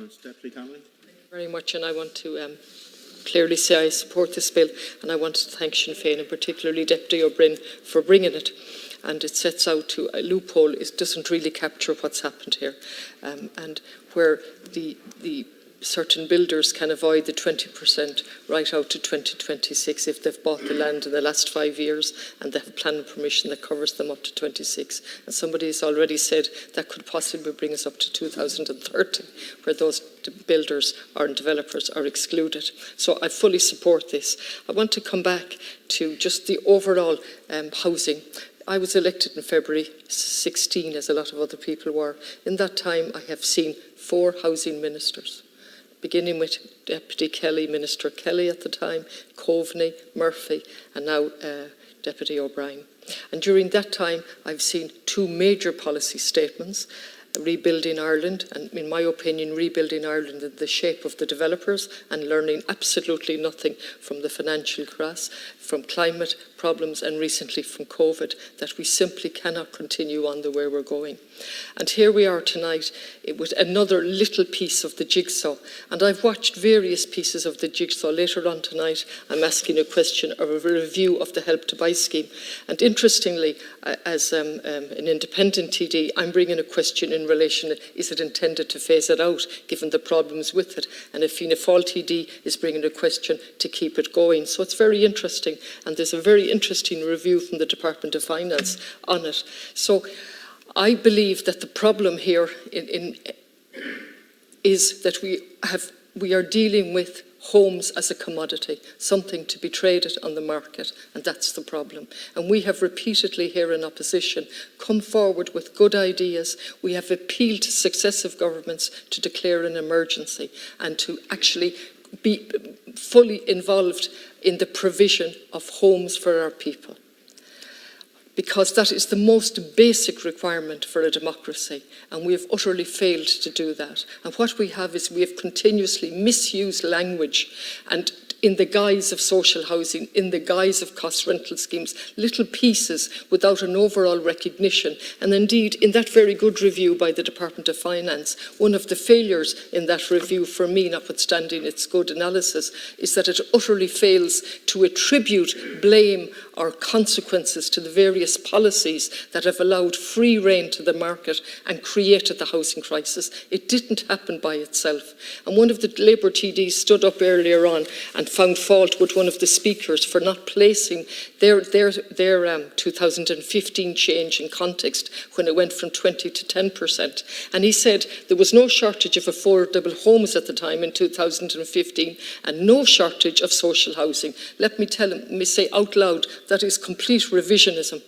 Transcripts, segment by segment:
comments. Deputy Connolly. Thank you very much, and I want to clearly say I support this bill, and I want to thank Sinn Féin and particularly Deputy O'Brien for bringing it. And it sets out to a loophole. It doesn't really capture what's happened here, and where the certain builders can avoid the 20% right out to 2026 if they've bought the land in the last 5 years and they have planning permission that covers them up to 26. And somebody has already said that could possibly bring us up to 2030, where those builders or developers are excluded. So I fully support this. I want to come back to just the overall housing. I was elected in February 16, as a lot of other people were. In that time, I have seen 4 housing ministers, beginning with Deputy Kelly, Minister Kelly at the time, Coveney, Murphy, and now Deputy O'Brien. And during that time, I've seen 2 major policy statements: Rebuilding Ireland, and in my opinion, Rebuilding Ireland in the shape of the developers and learning absolutely nothing from the financial crisis, from climate problems, and recently from COVID, that we simply cannot continue on the way we're going. And here we are tonight with another little piece of the jigsaw. And I've watched various pieces of the jigsaw. Later on tonight, I'm asking a question of a review of the Help to Buy scheme. And interestingly, as an independent TD, I'm bringing a question in relation to, is it intended to phase it out, given the problems with it? And a Fianna Fáil TD is bringing a question to keep it going. So it's very interesting. And there's a very interesting review from the Department of Finance on it. So I believe that the problem here is that we are dealing with homes as a commodity, something to be traded on the market, and that's the problem. And we have repeatedly here in opposition come forward with good ideas. We have appealed to successive governments to declare an emergency and to actually be fully involved in the provision of homes for our people, because that is the most basic requirement for a democracy, and we have utterly failed to do that. And what we have is we have continuously misused language, and in the guise of social housing, in the guise of cost rental schemes, little pieces without an overall recognition. And indeed, in that very good review by the Department of Finance, one of the failures in that review for me, notwithstanding its good analysis, is that it utterly fails to attribute blame or consequences to the various policies that have allowed free rein to the market and created the housing crisis. It didn't happen by itself. And one of the Labour TDs stood up earlier on and found fault with one of the speakers for not placing their 2015 change in context when it went from 20 to 10%. And he said there was no shortage of affordable homes at the time in 2015 and no shortage of social housing. Let me say out loud, that is complete revisionism.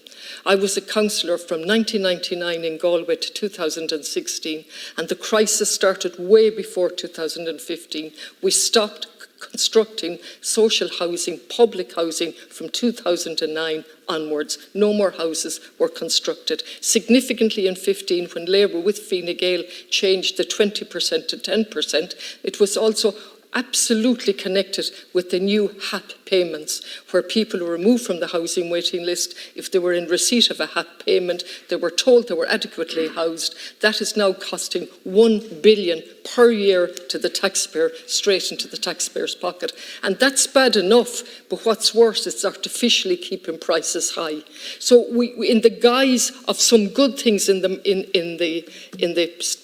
I was a councillor from 1999 in Galway to 2016, and the crisis started way before 2015. We stopped constructing social housing, public housing, from 2009 onwards. No more houses were constructed. Significantly in 15, when Labour with Fine Gael changed the 20% to 10%, it was also absolutely connected with the new HAP payments, where people were removed from the housing waiting list. If they were in receipt of a HAP payment, they were told they were adequately housed. That is now costing £1 billion per year to the taxpayer, straight into the taxpayer's pocket. And that's bad enough, but what's worse is artificially keeping prices high. So we in the guise of some good things in the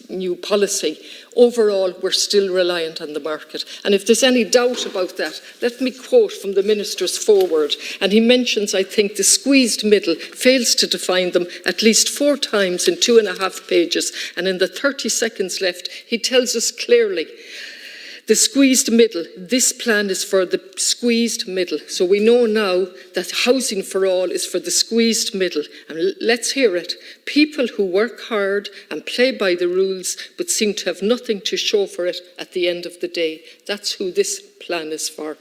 new policy, overall, we're still reliant on the market. And if there's any doubt about that, let me quote from the Minister's foreword. And he mentions, I think, the squeezed middle, fails to define them at least 4 times in 2.5 pages. And in the 30 seconds left, he tells us clearly, the squeezed middle, this plan is for the squeezed middle. So we know now that housing for all is for the squeezed middle. And let's hear it. People who work hard and play by the rules but seem to have nothing to show for it at the end of the day. That's who this plan is for.